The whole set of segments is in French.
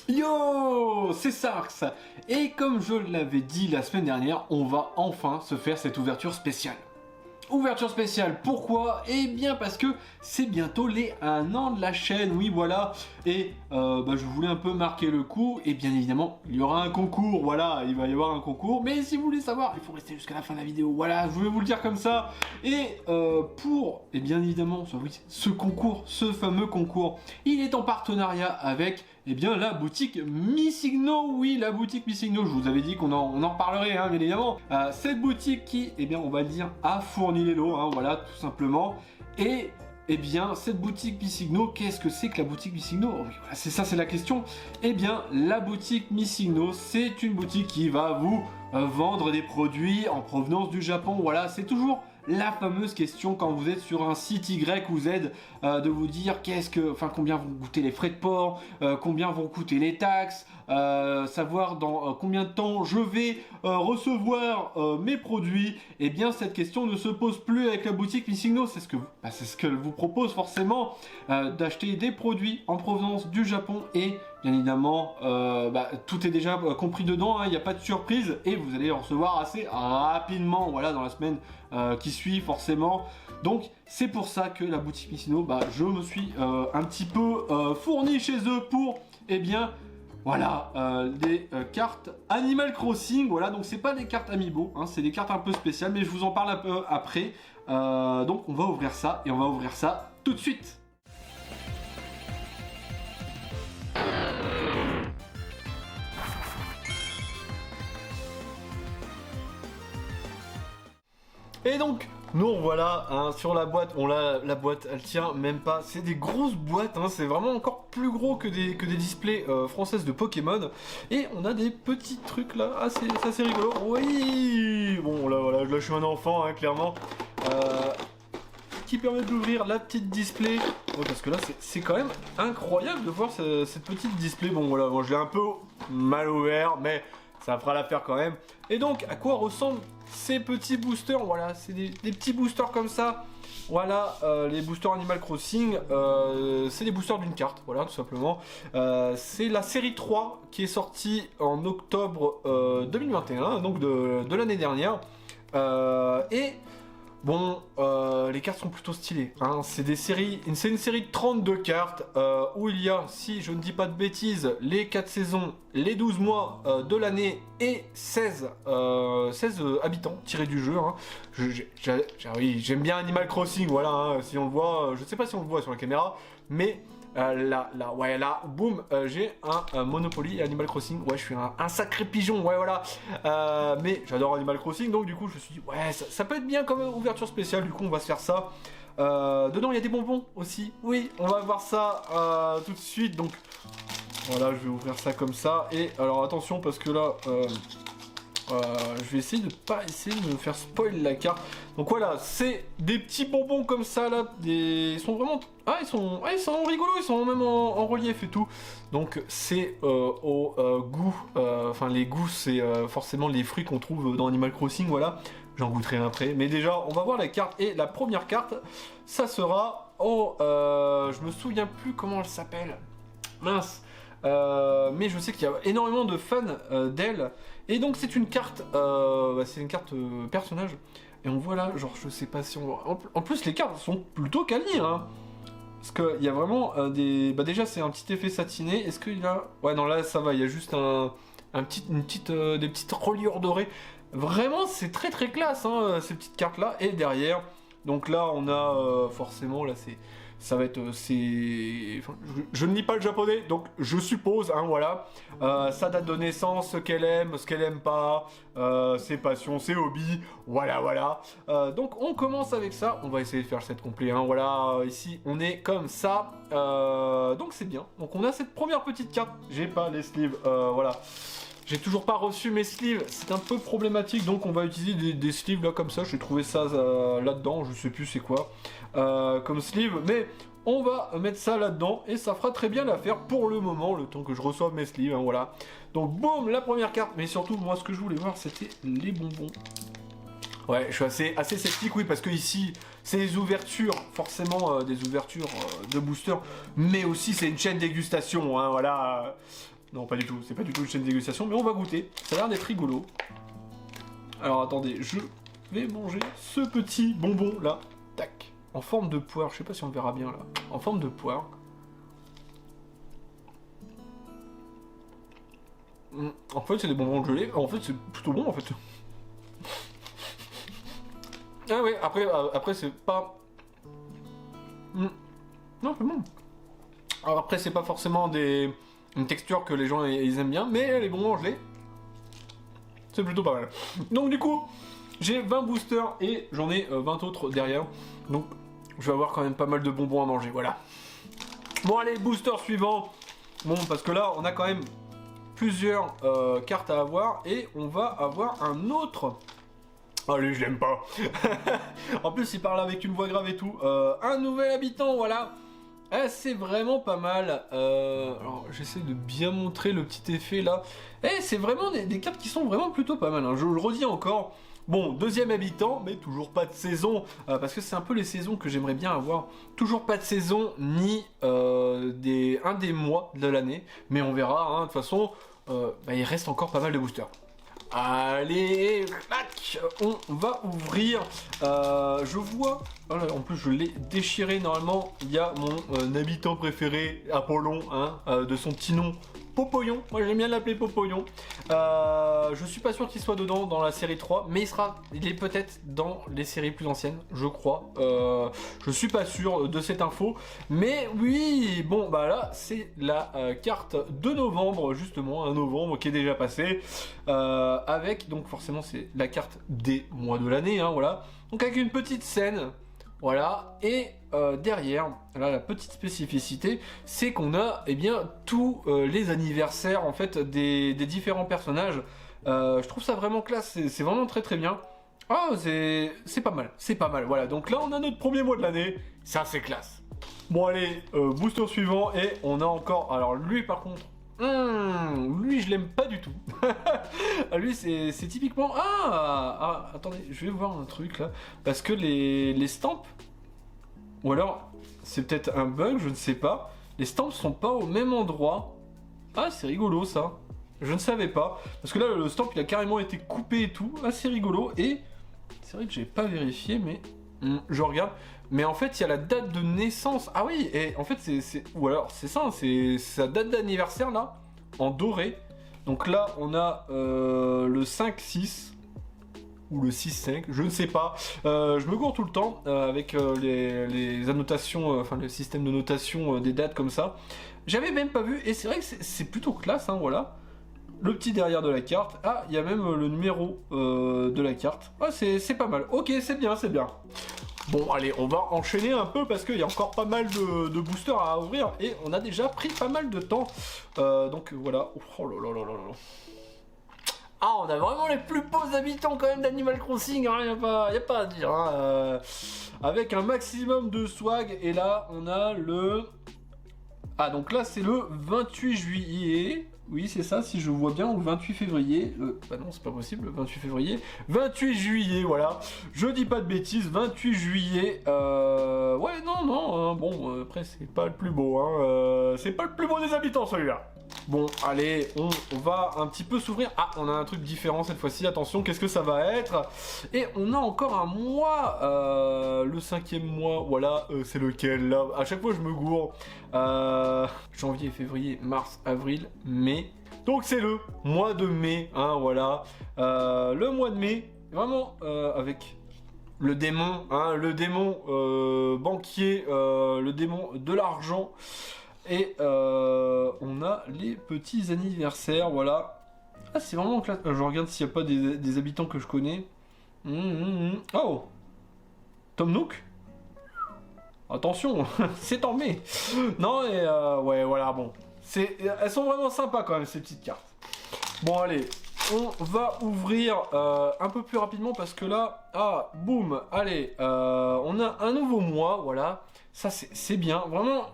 Yo, c'est Sarx. Et comme je l'avais dit la semaine dernière, on va enfin se faire cette ouverture spéciale. Ouverture spéciale, pourquoi? Eh bien parce que c'est bientôt les 1 an de la chaîne, oui voilà. Et je voulais un peu marquer le coup, et bien évidemment, il y aura un concours, voilà, il va y avoir un concours. Mais si vous voulez savoir, il faut rester jusqu'à la fin de la vidéo, voilà, je vais vous le dire comme ça. Et et bien évidemment, ce concours, ce fameux concours, il est en partenariat avec... Eh bien, la boutique Missigno, oui, la boutique Missigno, je vous avais dit qu'on en reparlerait, hein, bien évidemment. Cette boutique qui, eh bien, on va le dire, a fourni les lots, hein, voilà, tout simplement. Et, eh bien, cette boutique Missigno, qu'est-ce que c'est que la boutique Missigno? Oh, oui, voilà, c'est ça, c'est la question. Eh bien, la boutique Missigno, c'est une boutique qui va vous vendre des produits en provenance du Japon, voilà, c'est toujours... la fameuse question quand vous êtes sur un site Y ou Z de vous dire combien vont coûter les frais de port, combien vont coûter les taxes, savoir dans combien de temps je vais recevoir mes produits. Et bien cette question ne se pose plus avec la boutique Missigno, c'est ce qu'elle vous propose forcément d'acheter des produits en provenance du Japon et bien évidemment tout est déjà compris dedans, hein, il n'y a pas de surprise et vous allez en recevoir assez rapidement, voilà, dans la semaine qui suit forcément. Donc c'est pour ça que la boutique Missigno, je me suis un petit peu fourni chez eux pour, eh bien, voilà, des cartes Animal Crossing, voilà, donc c'est pas des cartes Amiibo, hein, c'est des cartes un peu spéciales, mais je vous en parle un peu après. Donc on va ouvrir ça, et on va ouvrir ça tout de suite. Et donc, nous voilà, hein, sur la boîte, la boîte elle tient même pas, c'est des grosses boîtes, hein, c'est vraiment encore plus gros que des displays françaises de Pokémon. Et on a des petits trucs là, c'est assez rigolo, oui. Bon là voilà, là je suis un enfant, hein, clairement, qui permet d'ouvrir la petite display. Ouais, parce que là c'est quand même incroyable de voir cette petite display. Bon voilà, bon, je l'ai un peu mal ouvert, mais ça fera l'affaire quand même. Et donc, à quoi ressemblent ces petits boosters? Voilà, c'est des petits boosters comme ça. Voilà, les boosters Animal Crossing, c'est des boosters d'une carte, voilà, tout simplement. C'est la série 3 qui est sortie en octobre 2021, donc de l'année dernière. Et... bon, les cartes sont plutôt stylées, hein. C'est une série de 32 cartes où il y a, si je ne dis pas de bêtises, les 4 saisons, les 12 mois de l'année et 16 habitants tirés du jeu, hein. Oui, j'aime bien Animal Crossing, voilà, hein, si on le voit, je ne sais pas si on le voit sur la caméra, mais... là, boum, j'ai un Monopoly et Animal Crossing. Ouais, je suis un sacré pigeon, ouais, voilà. Mais j'adore Animal Crossing, donc du coup, je me suis dit, ouais, ça peut être bien comme ouverture spéciale. Du coup, on va se faire ça. Dedans, il y a des bonbons aussi. Oui, on va voir ça tout de suite. Donc, voilà, je vais ouvrir ça comme ça. Et alors, attention, parce que là... je vais essayer de pas essayer de me faire spoil la carte. Donc voilà, c'est des petits bonbons comme ça là. Ils sont vraiment... ils sont rigolos, ils sont même en relief et tout. Donc c'est au goût... Enfin les goûts c'est forcément les fruits qu'on trouve dans Animal Crossing, voilà. J'en goûterai un après. Mais déjà, on va voir la carte. Et la première carte, ça sera... je me souviens plus comment elle s'appelle. Mince. Mais je sais qu'il y a énormément de fans d'elle. Et donc c'est une carte personnage. Et on voit là, genre je sais pas si on voit... En plus les cartes sont plutôt quali, hein. Parce qu'il y a vraiment des... déjà c'est un petit effet satiné. Est-ce qu'il y a... ouais non là ça va, il y a juste des petites reliures dorées. Vraiment c'est très très classe, hein, ces petites cartes là. Et derrière, donc là on a forcément là c'est... ça va être... je ne lis pas le japonais, donc je suppose, hein, voilà. Sa date de naissance, ce qu'elle aime pas, ses passions, ses hobbies, voilà, voilà. Donc on commence avec ça, on va essayer de faire le set complet, hein, voilà. Ici, on est comme ça, donc c'est bien. Donc on a cette première petite carte, j'ai pas les sleeves, voilà. J'ai toujours pas reçu mes sleeves, c'est un peu problématique, donc on va utiliser des sleeves là comme ça. J'ai trouvé ça là-dedans, je sais plus c'est quoi comme sleeve, mais on va mettre ça là-dedans et ça fera très bien l'affaire pour le moment, le temps que je reçoive mes sleeves, hein, voilà. Donc boum, la première carte, mais surtout moi ce que je voulais voir c'était les bonbons. Ouais, je suis assez sceptique, oui, parce que ici, c'est des ouvertures, forcément des ouvertures de booster, mais aussi c'est une chaîne dégustation, hein, voilà. Non, pas du tout, c'est pas du tout une chaîne de dégustation, mais on va goûter. Ça a l'air d'être rigolo. Alors attendez, je vais manger ce petit bonbon là. Tac. En forme de poire, je sais pas si on verra bien là. En forme de poire. En fait, c'est des bonbons gelés. En fait, c'est plutôt bon en fait. Ah ouais, après c'est pas... Non, c'est bon. Alors après, c'est pas forcément une texture que les gens ils aiment bien, mais les bonbons gelés, c'est plutôt pas mal. Donc du coup, j'ai 20 boosters et j'en ai 20 autres derrière. Donc je vais avoir quand même pas mal de bonbons à manger, voilà. Bon allez, booster suivant. Bon, parce que là, on a quand même plusieurs cartes à avoir et on va avoir un autre... Allez, je l'aime pas. En plus, il parle avec une voix grave et tout. Un nouvel habitant, voilà. C'est vraiment pas mal. Alors, j'essaie de bien montrer le petit effet là. C'est vraiment des cartes qui sont vraiment plutôt pas mal. Hein. Je le redis encore. Bon, deuxième habitant, mais toujours pas de saison. Parce que c'est un peu les saisons que j'aimerais bien avoir. Toujours pas de saison, ni un des mois de l'année. Mais on verra, hein. De toute façon, il reste encore pas mal de boosters. Allez, on va ouvrir. Je vois. En plus, je l'ai déchiré. Normalement, il y a mon habitant préféré, Apollon, hein, de son petit nom, Popoyon. Moi, j'aime bien l'appeler Popoyon. Je suis pas sûr qu'il soit dedans dans la série 3, mais il est peut-être dans les séries plus anciennes, je crois. Je suis pas sûr de cette info, mais oui. Bon, bah là, c'est la carte de novembre, justement, un novembre qui est déjà passé. Avec, donc forcément c'est la carte des mois de l'année, hein, voilà. Donc avec une petite scène, voilà, et derrière, là la petite spécificité, c'est qu'on a tous les anniversaires en fait des différents personnages. Je trouve ça vraiment classe, c'est vraiment très très bien. Ah, c'est pas mal, voilà. Donc là on a notre premier mois de l'année, ça c'est classe. Bon allez, booster suivant, et on a encore, alors lui par contre, lui je l'aime pas du tout. Lui c'est typiquement... attendez, je vais voir un truc là. Parce que les stamps... Ou alors, c'est peut-être un bug, je ne sais pas. Les stamps sont pas au même endroit. Ah, c'est rigolo ça. Je ne savais pas. Parce que là, le stamp il a carrément été coupé et tout. Ah, c'est rigolo. Et c'est vrai que j'ai pas vérifié, mais... je regarde. Mais en fait, il y a la date de naissance. Ah oui, et en fait, ou alors, c'est ça, c'est sa date d'anniversaire, là, en doré. Donc là, on a le 5-6, ou le 6-5, je ne sais pas. Je me gourre tout le temps avec les annotations, enfin, le système de notation des dates comme ça. J'avais même pas vu, et c'est vrai que c'est plutôt classe, hein, voilà. Le petit derrière de la carte. Ah, il y a même le numéro de la carte. Ah, c'est pas mal. Ok, c'est bien, c'est bien. Bon, allez, on va enchaîner un peu parce qu'il y a encore pas mal de boosters à ouvrir et on a déjà pris pas mal de temps. Donc voilà. Oh là là là là là. Ah, on a vraiment les plus beaux habitants quand même d'Animal Crossing, hein, y a pas à dire. Hein. Avec un maximum de swag, et là on a le... Ah, donc là c'est le 28 juillet. Oui, c'est ça, si je vois bien, ou le 28 février. Bah non, c'est pas possible, le 28 février. 28 juillet, voilà. Je dis pas de bêtises, 28 juillet. Ouais, non, hein, bon, après, c'est pas le plus beau, hein. C'est pas le plus beau des habitants, celui-là. Bon, allez, on va un petit peu s'ouvrir. Ah, on a un truc différent cette fois-ci, attention, qu'est-ce que ça va être? Et on a encore un mois, le 5e mois, voilà, c'est lequel, là? À chaque fois, je me gourre. Janvier, février, mars, avril, mai. Donc c'est le mois de mai, hein, voilà. Le mois de mai, vraiment, avec... le démon, hein, le démon banquier, le démon de l'argent. Et on a les petits anniversaires, voilà. Ah, c'est vraiment classe. Je regarde s'il n'y a pas des habitants que je connais. Oh, Tom Nook. Attention, c'est en mai. Non, et ouais, voilà, bon. Elles sont vraiment sympas quand même, ces petites cartes. Bon, allez, on va ouvrir un peu plus rapidement parce que là, boum, allez, on a un nouveau mois, voilà. Ça c'est bien, vraiment,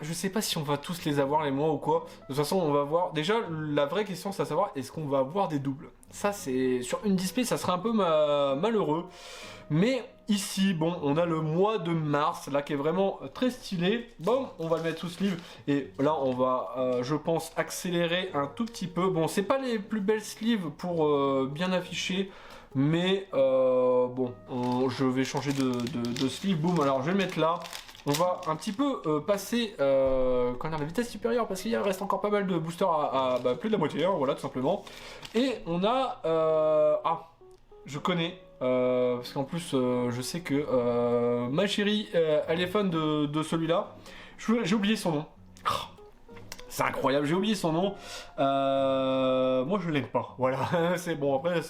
je sais pas si on va tous les avoir les mois ou quoi. De toute façon, on va voir. Déjà, la vraie question, c'est à savoir, est-ce qu'on va avoir des doubles? Ça, c'est sur une display, ça serait un peu malheureux. Mais ici, bon, on a le mois de mars, là, qui est vraiment très stylé. Bon, on va le mettre sous sleeve. Et là, on va, je pense, accélérer un tout petit peu. Bon, c'est pas les plus belles sleeves pour bien afficher. Mais bon, je vais changer de sleeve. Boum, alors je vais le mettre là. On va un petit peu passer quand on a la vitesse supérieure parce qu'il reste encore pas mal de boosters à plus de la moitié, hein, voilà tout simplement. Et on a... je connais, parce qu'en plus je sais que ma chérie, elle est fan de celui-là. J'ai oublié son nom. C'est incroyable, j'ai oublié son nom. Moi je l'aime pas, voilà. C'est bon, après...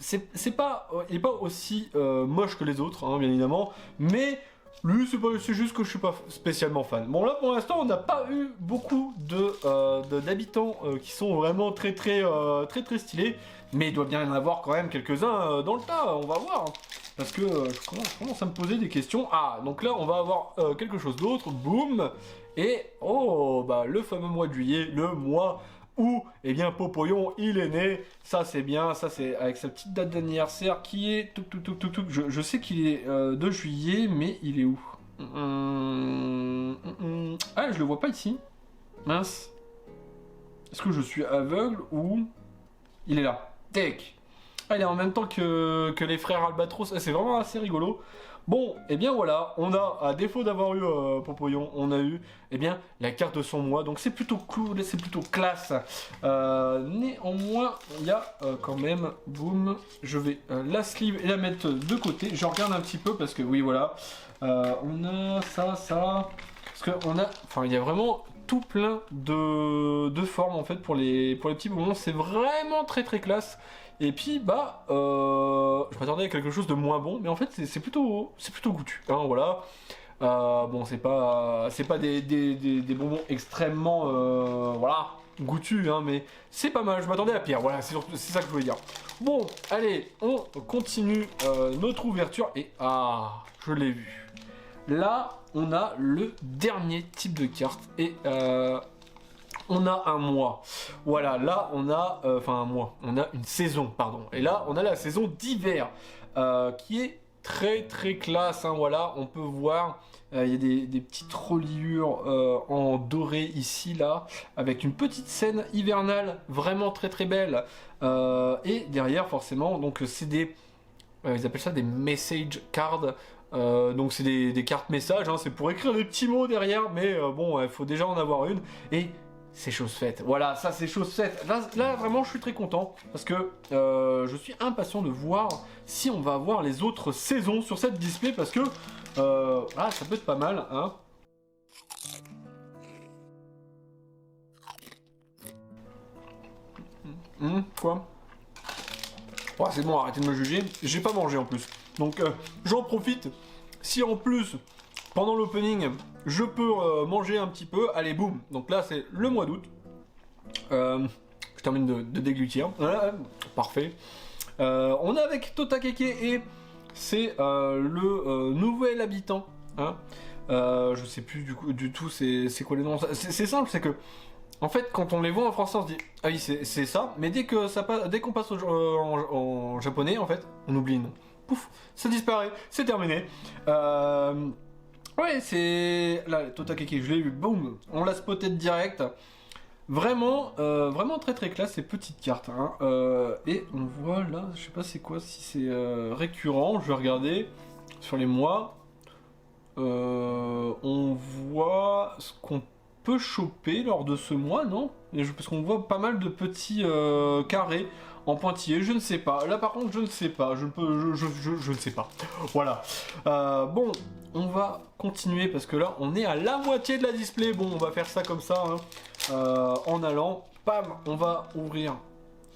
C'est pas, il est pas aussi moche que les autres, hein, bien évidemment, mais lui c'est juste que je suis pas spécialement fan. Bon là pour l'instant on n'a pas eu beaucoup d'habitants qui sont vraiment très stylés, mais il doit bien y en avoir quand même quelques-uns dans le tas, on va voir. Parce que je commence à me poser des questions. Ah, donc là on va avoir quelque chose d'autre, boum, et oh, bah le fameux mois de juillet, le mois où, eh bien, Popoyon, il est né. Ça, c'est bien. Ça, c'est avec sa petite date d'anniversaire qui est... Je sais qu'il est de juillet, mais il est où? Ah, je le vois pas ici. Mince. Est-ce que je suis aveugle ou... Il est là. Tac. Ah, il est en même temps que les frères Albatros. C'est vraiment assez rigolo. Bon, et bien voilà, on a, à défaut d'avoir eu Popoyon, on a eu, eh bien, la carte de son mois, donc c'est plutôt cool, c'est plutôt classe. Néanmoins, il y a quand même, boum, je vais la sleeve et la mettre de côté. Je regarde un petit peu parce que, oui, voilà, on a ça, parce qu'on a, enfin, il y a vraiment tout plein de formes, en fait, pour les petits bonbons, c'est vraiment très classe. Et puis, bah, je m'attendais à quelque chose de moins bon, mais en fait, c'est plutôt goûtu, hein, voilà. Bon, c'est pas des bonbons extrêmement, voilà, goûtus, hein, mais c'est pas mal, je m'attendais à pire, voilà, c'est ça que je voulais dire. Bon, allez, on continue notre ouverture, et je l'ai vu. Là, on a le dernier type de carte, et on a un mois. Voilà, là on a, enfin un mois, on a une saison, pardon. Et là on a la saison d'hiver, qui est très classe, hein, voilà, on peut voir, il y a des petites reliures en doré ici, là, avec une petite scène hivernale, vraiment très belle. Et derrière forcément, donc c'est des, ils appellent ça des message cards. Donc c'est des cartes messages, hein, c'est pour écrire des petits mots derrière, mais bon, il faut déjà en avoir une. Et c'est chose faite, voilà, ça c'est chose faite. Là vraiment je suis très content parce que je suis impatient de voir si on va avoir les autres saisons sur cette display parce que ça peut être pas mal, hein. Quoi? Ouais, c'est bon, arrêtez de me juger, j'ai pas mangé en plus. Donc j'en profite, si en plus pendant l'opening, je peux manger un petit peu. Allez, boum. Donc là, c'est le mois d'août. Je termine de déglutir. Voilà, parfait. On est avec Totakeke et c'est le nouvel habitant. Hein. Je sais plus du tout c'est quoi les noms. C'est simple, c'est que en fait, quand on les voit en français, on se dit ah oui, c'est ça. Mais dès qu'on passe en japonais, en fait, on oublie le nom. Pouf, ça disparaît, c'est terminé. Ouais, c'est... Là, Totakeke, je l'ai eu, boum, on l'a spoté direct. Vraiment, vraiment très classe, ces petites cartes. Hein. Et on voit là, je sais pas c'est quoi, si c'est récurrent, je vais regarder sur les mois. On voit ce qu'on peut choper lors de ce mois, non? Parce qu'on voit pas mal de petits carrés en pointillés, je ne sais pas. Là par contre, je ne sais pas, je ne sais pas. Voilà. Bon, on va continuer parce que là, on est à la moitié de la display. Bon, on va faire ça comme ça, hein. En allant. Pam, on va ouvrir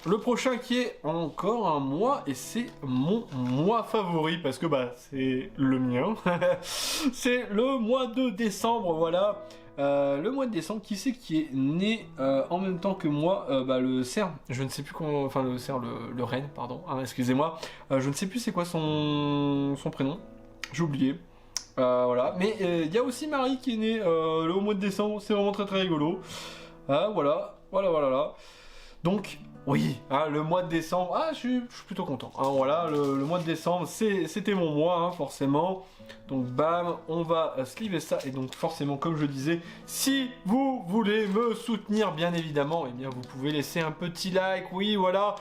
le prochain qui est encore un mois et c'est mon mois favori parce que bah c'est le mien. C'est le mois de décembre, voilà. Le mois de décembre, qui c'est qui est né en même temps que moi? Le cerf, je ne sais plus comment, enfin le cerf, le renne, pardon, hein, excusez-moi, je ne sais plus c'est quoi son prénom, j'ai oublié. Voilà, mais il y a aussi Marie qui est née au mois de décembre, c'est vraiment très très rigolo. Voilà. Donc, oui, hein, le mois de décembre, je suis plutôt content. Hein, voilà, le mois de décembre, c'était mon mois, hein, forcément. Donc, bam, on va sliver ça. Et donc, forcément, comme je disais, si vous voulez me soutenir, bien évidemment, eh bien, vous pouvez laisser un petit like, oui, voilà.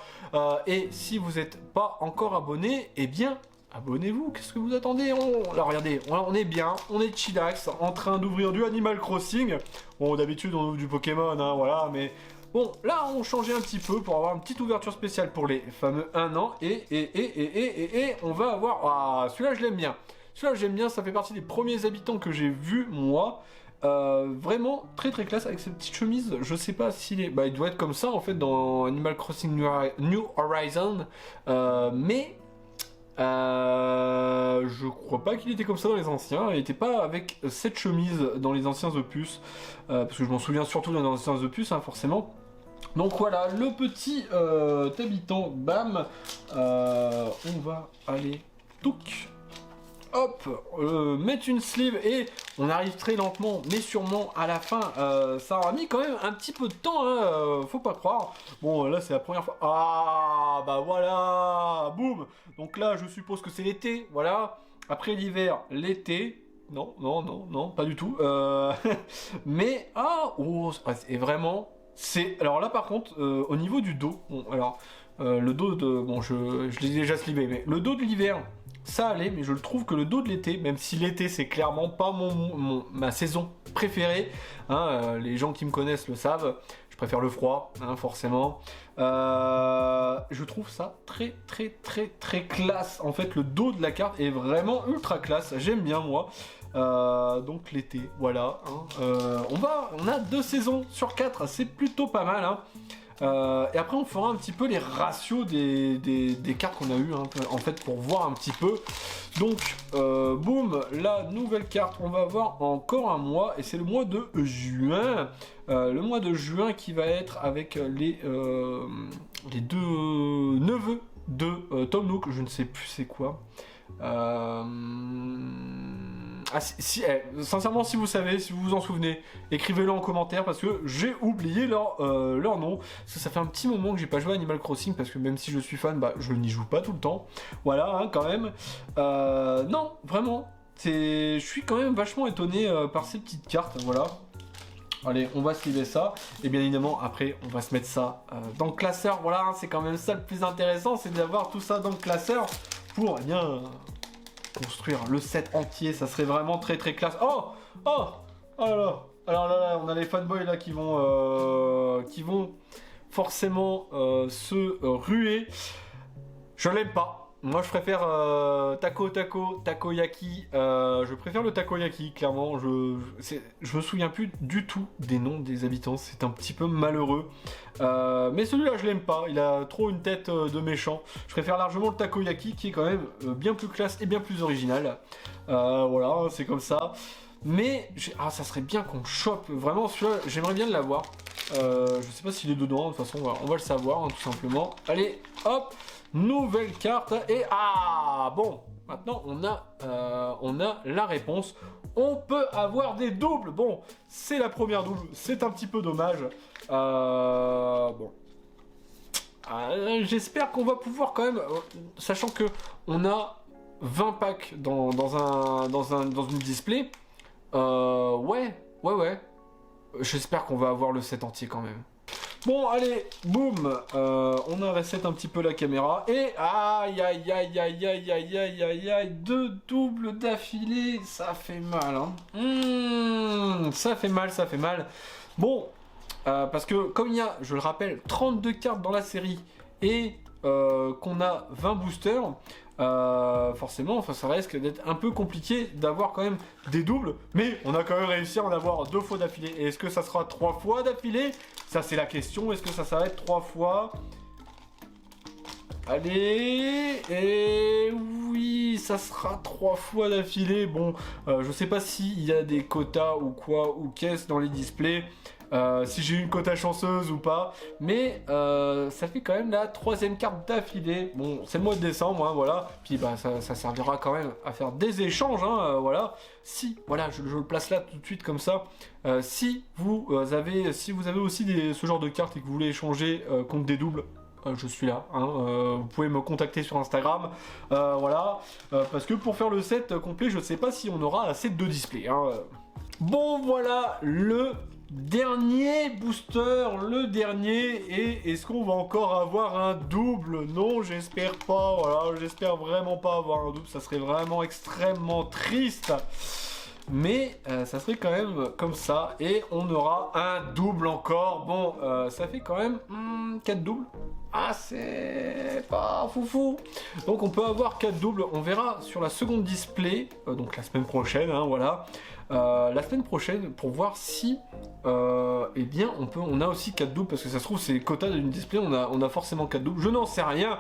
Et si vous n'êtes pas encore abonné, eh bien, abonnez-vous, qu'est-ce que vous attendez? Là, regardez, on est bien, on est chillax, en train d'ouvrir du Animal Crossing. Bon, d'habitude, on ouvre du Pokémon, hein, voilà, mais... Bon, là, on changeait un petit peu pour avoir une petite ouverture spéciale pour les fameux 1 an. Et on va avoir... Ah, celui-là, je l'aime bien. Celui-là, j'aime bien, ça fait partie des premiers habitants que j'ai vus, moi. Vraiment très très classe avec cette petite chemise. Je sais pas s'il est... Bah, il doit être comme ça, en fait, dans Animal Crossing New Horizon. Mais... je crois pas qu'il était comme ça dans les anciens. Il était pas avec cette chemise dans les anciens opus. Parce que je m'en souviens surtout dans les anciens opus, hein, forcément. Donc voilà, le petit habitant, bam, on va aller, touc, hop, mettre une sleeve et on arrive très lentement, mais sûrement à la fin. Ça aura mis quand même un petit peu de temps, hein, faut pas croire. Bon, là c'est la première fois. Ah, bah voilà, boum. Donc là, je suppose que c'est l'été, voilà. Après l'hiver, l'été. Non, pas du tout. Mais, et vraiment... Alors là par contre, au niveau du dos, bon alors, le dos de... Bon je l'ai déjà slivé, mais le dos de l'hiver, ça allait, mais je le trouve que le dos de l'été, même si l'été c'est clairement pas ma saison préférée, hein, les gens qui me connaissent le savent, je préfère le froid, hein, forcément. Je trouve ça très classe, en fait le dos de la carte est vraiment ultra classe, j'aime bien moi. Donc l'été, voilà. Hein. On a 2 saisons sur 4, c'est plutôt pas mal. Hein. Et après, on fera un petit peu les ratios des cartes qu'on a eues, hein, en fait, pour voir un petit peu. Donc, boum, la nouvelle carte, on va avoir encore un mois, et c'est le mois de juin. Le mois de juin qui va être avec les 2 neveux de Tom Nook, je ne sais plus c'est quoi. Sincèrement, si vous savez, si vous vous en souvenez, écrivez-le en commentaire parce que j'ai oublié leur nom. Parce que ça fait un petit moment que j'ai pas joué à Animal Crossing parce que même si je suis fan, bah, je n'y joue pas tout le temps. Voilà, hein, quand même. Non, vraiment, je suis quand même vachement étonné par ces petites cartes. Voilà. Allez, on va sliver ça. Et bien évidemment, après, on va se mettre ça dans le classeur. Voilà, hein, c'est quand même ça le plus intéressant, c'est d'avoir tout ça dans le classeur pour, eh bien... construire le set entier, ça serait vraiment très classe. Oh là là. Alors là, on a les fanboys là qui vont forcément se ruer. Je l'aime pas. Moi, je préfère takoyaki. Je préfère le takoyaki, clairement. Je me souviens plus du tout des noms des habitants. C'est un petit peu malheureux. Mais celui-là, je l'aime pas. Il a trop une tête de méchant. Je préfère largement le takoyaki, qui est quand même bien plus classe et bien plus original. Voilà, c'est comme ça. Mais ça serait bien qu'on chope. Vraiment, celui-là, j'aimerais bien l'avoir. Je sais pas s'il est dedans. De toute façon, on va le savoir, hein, tout simplement. Allez, hop. Nouvelle carte et bon, maintenant on a la réponse. On peut avoir des doubles. Bon, c'est la première double, c'est un petit peu dommage. Bon, j'espère qu'on va pouvoir quand même, sachant que on a 20 packs dans une display. Ouais. J'espère qu'on va avoir le set entier quand même. Bon, allez, boum, on a reset un petit peu la caméra, et aïe, 2 doubles d'affilée, ça fait mal, hein. Ça fait mal. Bon, parce que comme il y a, je le rappelle, 32 cartes dans la série, et qu'on a 20 boosters, forcément, ça risque d'être un peu compliqué d'avoir quand même des doubles, mais on a quand même réussi à en avoir 2 fois d'affilée. Et est-ce que ça sera 3 fois d'affilée? Ça, c'est la question. Est-ce que ça va être 3 fois? Allez, et oui, ça sera 3 fois d'affilée. Bon, je sais pas s'il y a des quotas ou quoi, ou qu'est-ce dans les displays, si j'ai une quota chanceuse ou pas, mais ça fait quand même la 3e carte d'affilée. Bon, c'est le mois de décembre, hein, voilà, puis bah ça servira quand même à faire des échanges, hein, voilà. Si, voilà, je le place là tout de suite comme ça. Si vous avez aussi ce genre de cartes et que vous voulez échanger contre des doubles, je suis là, hein, vous pouvez me contacter sur Instagram, voilà, parce que pour faire le set complet, je ne sais pas si on aura assez de displays. Hein. Bon, voilà, le dernier booster, le dernier, et est-ce qu'on va encore avoir un double? Non, j'espère pas, voilà, j'espère vraiment pas avoir un double, ça serait vraiment extrêmement triste. Mais ça serait quand même comme ça, et on aura un double encore. Bon, ça fait quand même 4 doubles. Ah, c'est pas foufou. Donc on peut avoir 4 doubles, on verra sur la seconde display, donc la semaine prochaine, hein, voilà. La semaine prochaine, pour voir si eh bien on a aussi 4 doubles, parce que ça se trouve c'est quota d'une display, on a forcément 4 doubles, je n'en sais rien.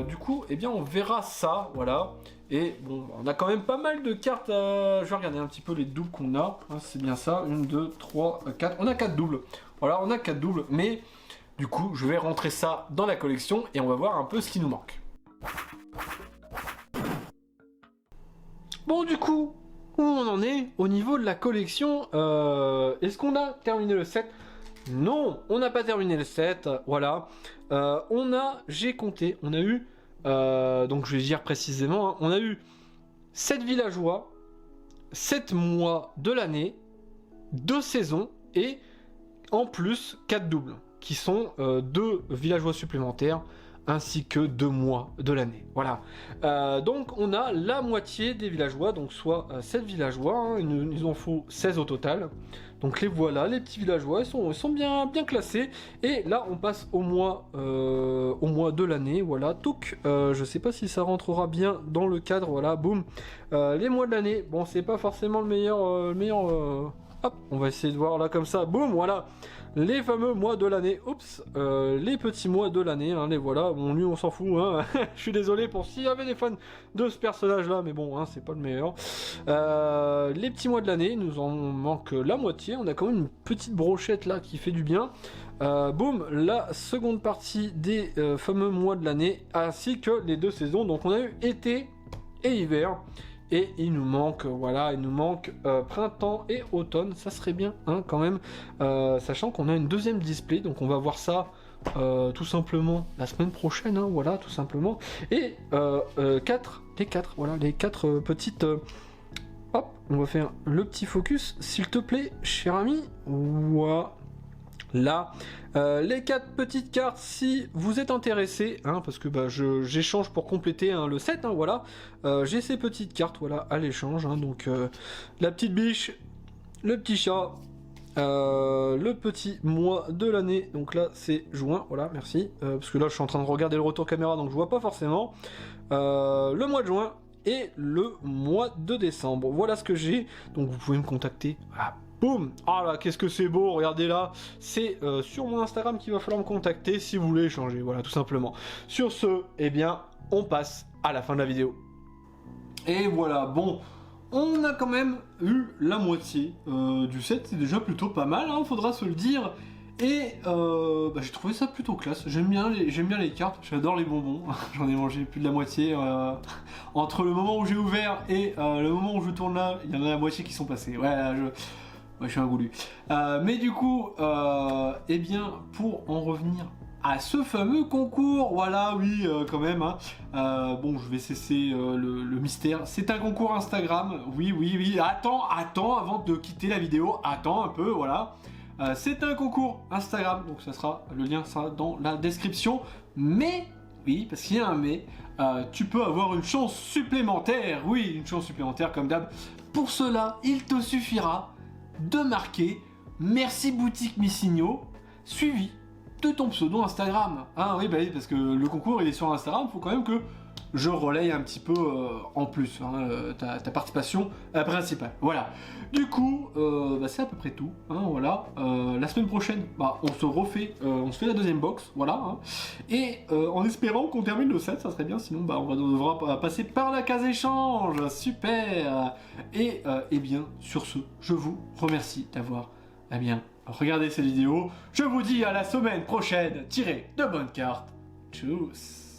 Du coup, eh bien on verra ça, voilà. Et bon, on a quand même pas mal de cartes. Je vais regarder un petit peu les doubles qu'on a. Hein, c'est bien ça. 1, 2, 3, 4. On a 4 doubles. Voilà, on a 4 doubles. Mais du coup, je vais rentrer ça dans la collection et on va voir un peu ce qui nous manque. Bon, du coup, où on en est au niveau de la collection? Est-ce qu'on a terminé le set? Non, on n'a pas terminé le set. Voilà. J'ai compté, on a eu... donc je vais dire précisément, hein, on a eu 7 villageois, 7 mois de l'année, 2 saisons et en plus 4 doubles qui sont 2 villageois supplémentaires ainsi que 2 mois de l'année. Voilà. Donc on a la moitié des villageois, donc soit 7 villageois, hein, il en faut 16 au total. Donc les voilà, les petits villageois, ils sont bien classés. Et là, on passe au mois de l'année, voilà. Donc, je sais pas si ça rentrera bien dans le cadre, voilà, boum. Les mois de l'année, bon, c'est pas forcément le meilleur... Hop, on va essayer de voir là comme ça, boum, voilà. Les fameux mois de l'année, oups, les petits mois de l'année, hein, les voilà, bon lui on s'en fout, hein. Je suis désolé pour s'il y avait des fans de ce personnage là, mais bon, hein, c'est pas le meilleur. Les petits mois de l'année, il nous en manque la moitié, on a quand même une petite brochette là qui fait du bien. Boum, la seconde partie des fameux mois de l'année, ainsi que les 2 saisons, donc on a eu été et hiver. Et il nous manque, voilà, il nous manque printemps et automne, ça serait bien, hein, quand même, sachant qu'on a une deuxième display, donc on va voir ça tout simplement la semaine prochaine, hein, voilà, tout simplement. Et les 4 petites... hop, on va faire le petit focus, s'il te plaît, cher ami, voilà. Là, les 4 petites cartes, si vous êtes intéressé, hein, parce que bah, j'échange pour compléter hein, le set, hein, voilà, j'ai ces petites cartes, voilà, à l'échange, hein, donc la petite biche, le petit chat, le petit mois de l'année, donc là c'est juin, voilà, merci, parce que là je suis en train de regarder le retour caméra, donc je vois pas forcément, le mois de juin et le mois de décembre, voilà ce que j'ai, donc vous pouvez me contacter, voilà. Boum! Ah là, qu'est-ce que c'est beau, regardez là, c'est sur mon Instagram qu'il va falloir me contacter si vous voulez échanger, voilà, tout simplement. Sur ce, eh bien, on passe à la fin de la vidéo. Et voilà, bon, on a quand même eu la moitié du set, c'est déjà plutôt pas mal, hein, faudra se le dire. Et bah, j'ai trouvé ça plutôt classe, j'aime bien les cartes, j'adore les bonbons, j'en ai mangé plus de la moitié. Entre le moment où j'ai ouvert et le moment où je tourne là, il y en a la moitié qui sont passés, ouais, je suis un goulu. Mais du coup, eh bien, pour en revenir à ce fameux concours, voilà, oui, quand même, hein, bon, je vais cesser le mystère. C'est un concours Instagram, oui, attends, avant de quitter la vidéo, attends un peu, voilà. C'est un concours Instagram, donc le lien sera dans la description, mais, oui, parce qu'il y a un mais, tu peux avoir une chance supplémentaire, oui, une chance supplémentaire comme d'hab. Pour cela, il te suffira de marquer merci boutique Missigno suivi de ton pseudo Instagram. Ah oui, bah oui, parce que le concours il est sur Instagram, faut quand même que je relaye un petit peu en plus ta participation principale. Voilà. Du coup, c'est à peu près tout. Voilà. La semaine prochaine, on se fait la deuxième box, voilà. Et en espérant qu'on termine le set, ça serait bien. Sinon, on devra passer par la case échange. Super. Et bien, sur ce, je vous remercie d'avoir regardé cette vidéo. Je vous dis à la semaine prochaine. Tirez de bonnes cartes. Tchuss.